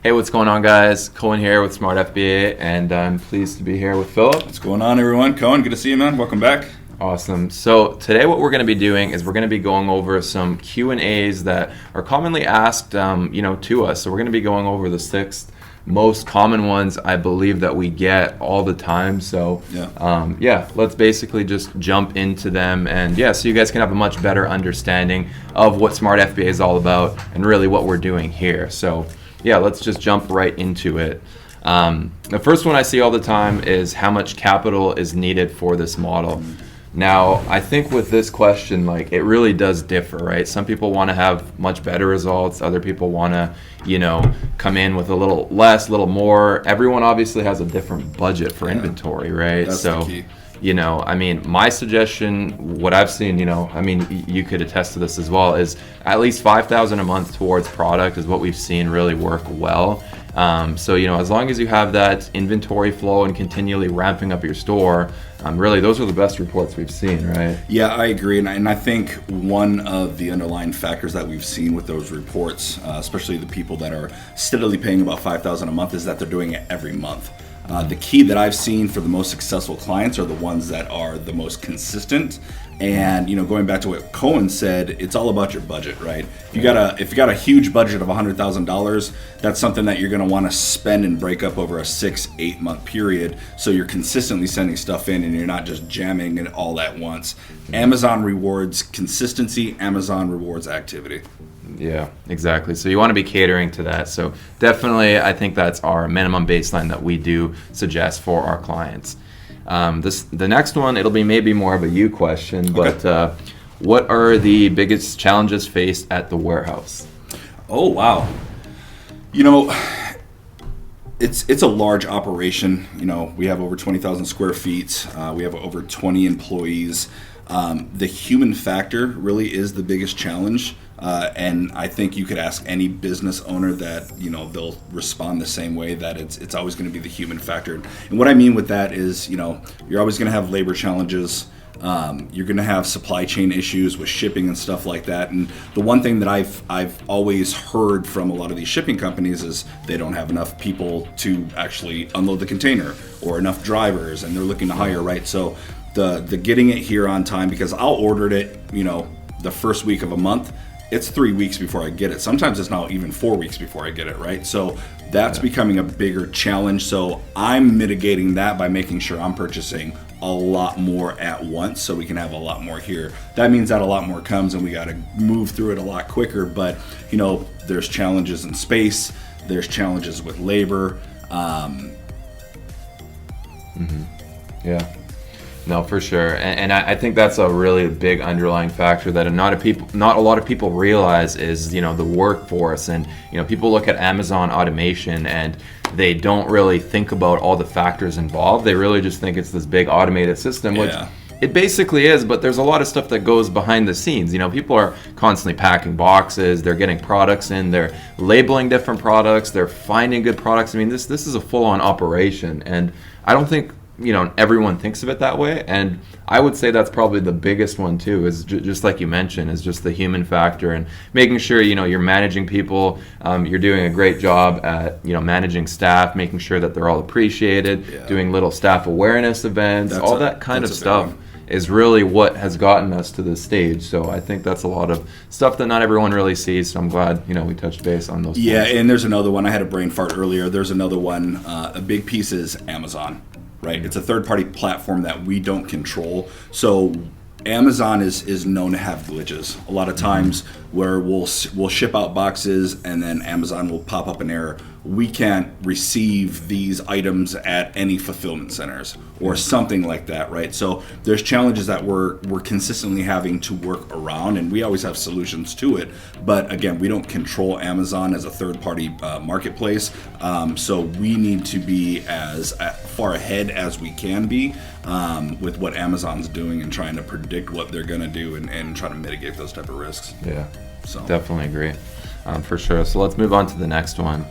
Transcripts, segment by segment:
Hey, what's going on, guys? Cohen here with Smart FBA, and I'm pleased to be here with Philip. What's going on, everyone? Cohen, good to see you, man. Welcome back. Awesome. So today what we're going to be doing is we're going to be going over some Q&As that are commonly asked to us. So we're going to be going over the 6 most common ones I believe that we get all the time. So let's basically just jump into them, and so you guys can have a much better understanding of what Smart FBA is all about and really what we're doing here. So let's just jump right into it. The first one I see all the time is how much capital is needed for this model. Now, I think with this question, it really does differ, right? Some people want to have much better results. Other people want to, come in with a little less, a little more. Everyone obviously has a different budget for inventory, right? That's the key. My suggestion, what I've seen, you could attest to this as well, is at least $5,000 a month towards product is what we've seen really work well. As long as you have that inventory flow and continually ramping up your store, really those are the best reports we've seen, right? Yeah, I agree. And I think one of the underlying factors that we've seen with those reports, especially the people that are steadily paying about $5,000 a month, is that they're doing it every month. The key that I've seen for the most successful clients are the ones that are the most consistent. And going back to what Cohen said, it's all about your budget, right? If you got a huge budget of $100,000, that's something that you're going to want to spend and break up over a 6-8 month period, so you're consistently sending stuff in and you're not just jamming it all at once. Amazon rewards consistency. Amazon rewards activity. Yeah, exactly. So you want to be catering to that. So definitely, I think that's our minimum baseline that we do suggest for our clients. The next one, it'll be maybe more of a you question, but what are the biggest challenges faced at the warehouse? Oh, wow. It's a large operation. We have over 20,000 square feet. We have over 20 employees. The human factor really is the biggest challenge. And I think you could ask any business owner that, they'll respond the same way, that it's always going to be the human factor. And what I mean with that is, you're always going to have labor challenges. You're going to have supply chain issues with shipping and stuff like that. And the one thing that I've always heard from a lot of these shipping companies is they don't have enough people to actually unload the container, or enough drivers, and they're looking to hire, right? So the getting it here on time, because I'll order it, the first week of a month, it's 3 weeks before I get it. Sometimes it's now even 4 weeks before I get it, right? So that's becoming a bigger challenge. So I'm mitigating that by making sure I'm purchasing a lot more at once, so we can have a lot more here. That means that a lot more comes and we got to move through it a lot quicker. But, there's challenges in space. There's challenges with labor. Yeah. No, for sure, and I think that's a really big underlying factor that not a lot of people realize is the workforce. And people look at Amazon automation and they don't really think about all the factors involved. They really just think it's this big automated system, which it basically is, but there's a lot of stuff that goes behind the scenes. People are constantly packing boxes, they're getting products in, they're labeling different products, they're finding good products. This is a full-on operation, and I don't think everyone thinks of it that way. And I would say that's probably the biggest one too, is just like you mentioned, is just the human factor and making sure you're managing people. You're doing a great job at managing staff, making sure that they're all appreciated, doing little staff awareness events, all that kind of stuff is really what has gotten us to this stage. So I think that's a lot of stuff that not everyone really sees. So I'm glad we touched base on those points. And there's another one. I had a brain fart earlier. There's another one. A big piece is Amazon. Right, it's a third-party platform that we don't control. So Amazon is known to have glitches. A lot of times where we'll ship out boxes and then Amazon will pop up an error. We can't receive these items at any fulfillment centers or something like that, right? So there's challenges that we're consistently having to work around, and we always have solutions to it. But again, we don't control Amazon as a third-party marketplace, so we need to be as far ahead as we can be with what Amazon's doing and trying to predict what they're going to do and try to mitigate those type of risks. Yeah, so definitely agree, for sure. So let's move on to the next one.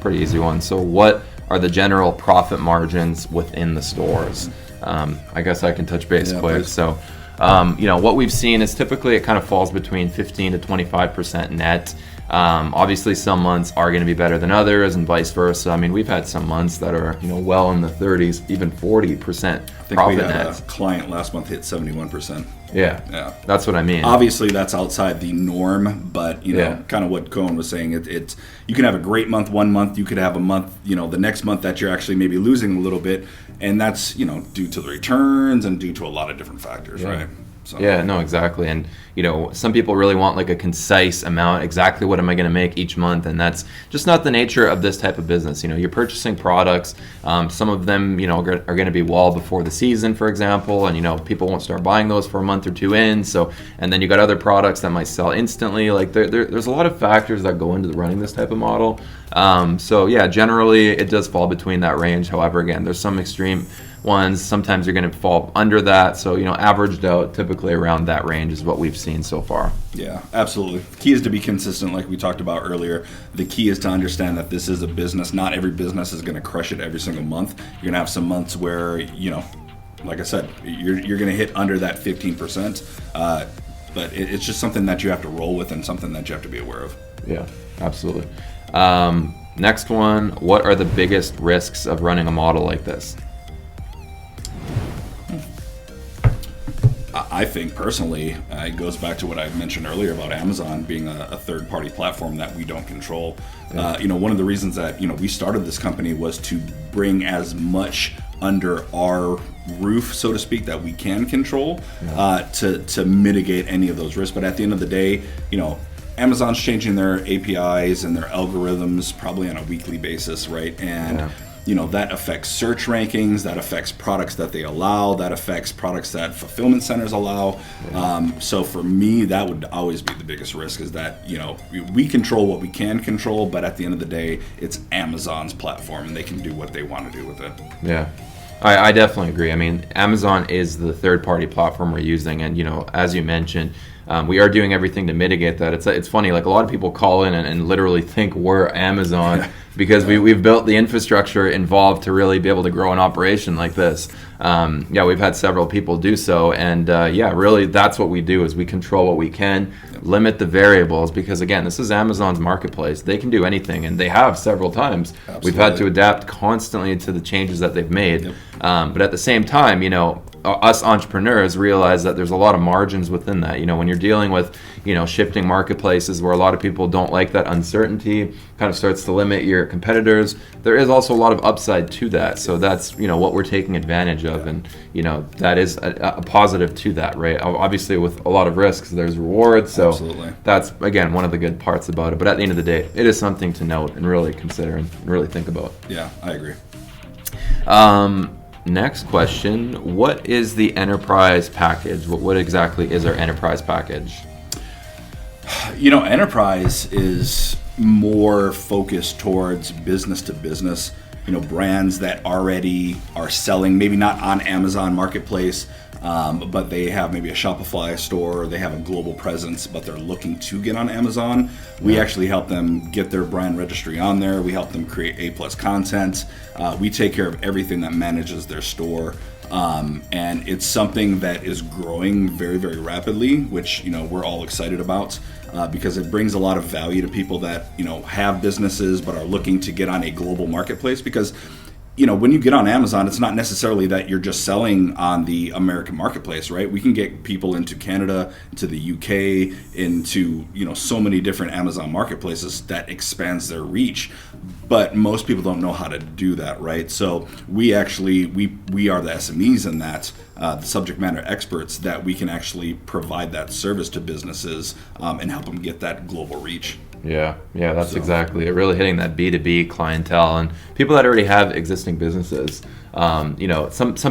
Pretty easy one. So what are the general profit margins within the stores? I guess I can touch base quick. Please. So, what we've seen is typically it kind of falls between 15 to 25% net. Obviously, some months are going to be better than others, and vice versa. I mean, we've had some months that are well in the 30s, even 40% I think profit we had net. a client last month hit 71%. Yeah, that's what I mean. Obviously, that's outside the norm, but Yeah. kind of what Cohen was saying. It's you can have a great month one month. You could have a month, the next month that you're actually maybe losing a little bit, and that's due to the returns and due to a lot of different factors, right? So. Yeah, no, exactly. And, some people really want like a concise amount, exactly what am I going to make each month? And that's just not the nature of this type of business. You're purchasing products. Some of them, are going to be wall before the season, for example. And, people won't start buying those for a month or two in. So, and then you got other products that might sell instantly. Like there's a lot of factors that go into running this type of model. So yeah, generally it does fall between that range. However, again, there's some extreme ones. Sometimes you're going to fall under that. So, averaged out typically around that range is what we've seen so far. Yeah, absolutely. The key is to be consistent, like we talked about earlier. The key is to understand that this is a business. Not every business is going to crush it every single month. You're going to have some months where, like I said, you're going to hit under that 15%. But it's just something that you have to roll with and something that you have to be aware of. Yeah, absolutely. Next one, what are the biggest risks of running a model like this? I think personally, it goes back to what I mentioned earlier about Amazon being a third-party platform that we don't control. One of the reasons that we started this company was to bring as much under our roof, so to speak, that we can control to mitigate any of those risks. But at the end of the day, Amazon's changing their APIs and their algorithms probably on a weekly basis, right? And that affects search rankings, that affects products that they allow, that affects products that fulfillment centers allow. So for me, that would always be the biggest risk, is that, we control what we can control, but at the end of the day, it's Amazon's platform and they can do what they want to do with it. Yeah. I definitely agree. I mean, Amazon is the third-party platform we're using, and as you mentioned, we are doing everything to mitigate that. It's funny, like a lot of people call in and literally think we're Amazon because we've built the infrastructure involved to really be able to grow an operation like this. We've had several people do so, and really that's what we do, is we control what we can, limit the variables, because again, this is Amazon's marketplace. They can do anything, and they have several times. Absolutely. We've had to adapt constantly to the changes that they've made. But at the same time, us entrepreneurs realize that there's a lot of margins within that. When you're dealing with, shifting marketplaces where a lot of people don't like that uncertainty, kind of starts to limit your competitors. There is also a lot of upside to that. So that's, what we're taking advantage of. And, that is a positive to that, right? Obviously with a lot of risks, there's rewards. So Absolutely. That's, again, one of the good parts about it. But at the end of the day, it is something to note and really consider and really think about. Yeah, I agree. Next question, what is the enterprise package? What exactly is our enterprise package? Enterprise is more focused towards business to business, brands that already are selling, maybe not on Amazon Marketplace, but they have maybe a Shopify store, they have a global presence, but they're looking to get on Amazon. We actually help them get their brand registry on there. We help them create A+ content. We take care of everything that manages their store. And it's something that is growing very, very rapidly, which, we're all excited about, because it brings a lot of value to people that, have businesses but are looking to get on a global marketplace. Because when you get on Amazon, it's not necessarily that you're just selling on the American marketplace, right? We can get people into Canada, into the UK, into, so many different Amazon marketplaces that expands their reach. But most people don't know how to do that, right? So we actually, we are the SMEs in that, the subject matter experts, that we can actually provide that service to businesses and help them get that global reach. Yeah, that's exactly it. Really hitting that B2B clientele and people that already have existing businesses. Some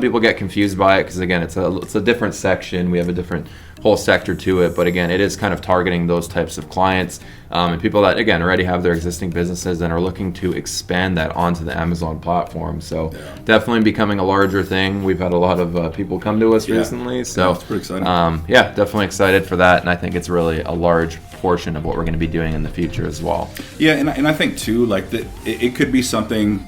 people get confused by it because, again, it's a different section. We have a different whole sector to it, but again, it is kind of targeting those types of clients and people that, again, already have their existing businesses and are looking to expand that onto the Amazon platform. So definitely becoming a larger thing. We've had a lot of people come to us recently, so it's pretty exciting. Definitely excited for that, and I think it's really a large portion of what we're going to be doing in the future as well. Yeah, and I think too, like that, it could be something,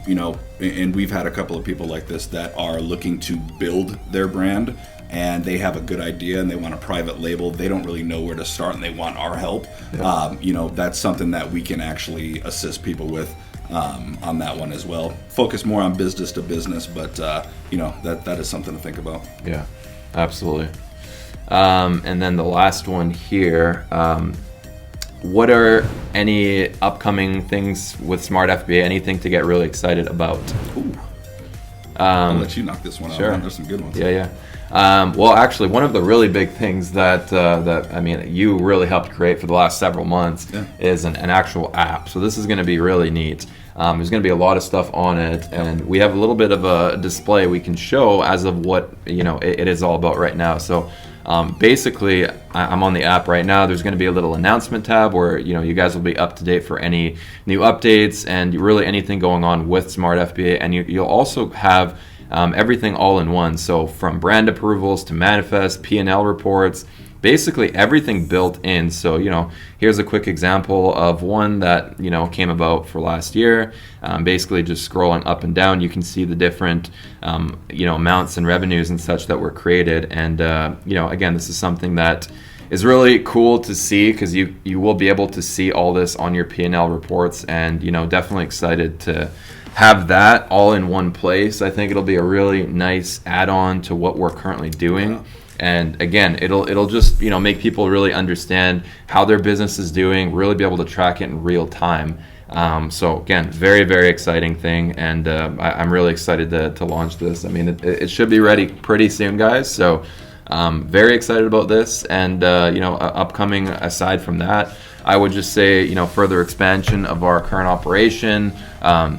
and we've had a couple of people like this that are looking to build their brand, and they have a good idea and they want a private label, they don't really know where to start and they want our help, that's something that we can actually assist people with on that one as well. Focus more on business to business, but that is something to think about. Yeah, absolutely. And then the last one here, what are any upcoming things with Smart FBA? Anything to get really excited about? Ooh. I'll let you knock this one out. Sure. There's some good ones. Yeah. Well, actually, one of the really big things that you really helped create for the last several months is an actual app. So this is going to be really neat. There's going to be a lot of stuff on it, and we have a little bit of a display we can show as of what it is all about right now. So basically, I'm on the app right now. There's going to be a little announcement tab where you guys will be up to date for any new updates and really anything going on with Smart FBA, and you'll also have everything all in one. So from brand approvals to manifest, P&L reports, basically everything built in. So here's a quick example of one that came about for last year. Basically just scrolling up and down, you can see the different amounts and revenues and such that were created. And again, this is something that is really cool to see, because you will be able to see all this on your P&L reports, and definitely excited to have that all in one place. I think it'll be a really nice add-on to what we're currently doing. Yeah. And again, it'll just make people really understand how their business is doing, really be able to track it in real time. So again, very, very exciting thing, and I'm really excited to launch this. I mean, it should be ready pretty soon, guys. So very excited about this, and upcoming aside from that, I would just say further expansion of our current operation,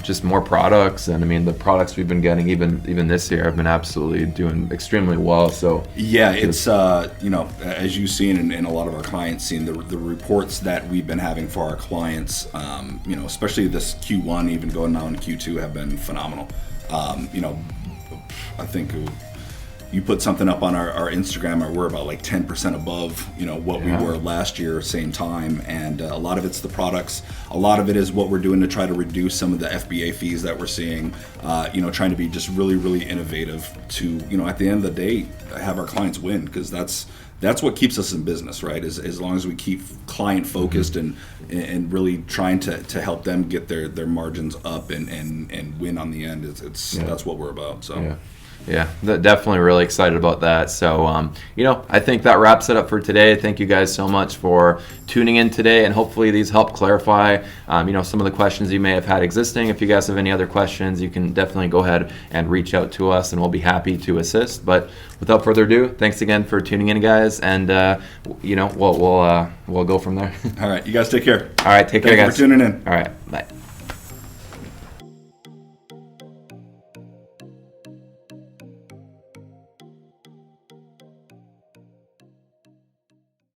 just more products, and I mean the products we've been getting even this year have been absolutely doing extremely well. So yeah, it's as you've seen and a lot of our clients seen, the reports that we've been having for our clients, especially this Q1, even going now in Q2, have been phenomenal. I think you put something up on our Instagram, or we're about like 10% above what we were last year same time, and a lot of it's the products, a lot of it is what we're doing to try to reduce some of the FBA fees that we're seeing, trying to be just really, really innovative to at the end of the day have our clients win, because that's what keeps us in business, right? As long as we keep client focused and really trying to help them get their margins up and win on the end, that's what we're about. So yeah, definitely really excited about that. So, I think that wraps it up for today. Thank you guys so much for tuning in today, and hopefully these help clarify, some of the questions you may have had existing. If you guys have any other questions, you can definitely go ahead and reach out to us, and we'll be happy to assist. But without further ado, thanks again for tuning in, guys, and we'll go from there. All right, you guys take care. All right, take care, guys. Thank you for tuning in. All right, bye.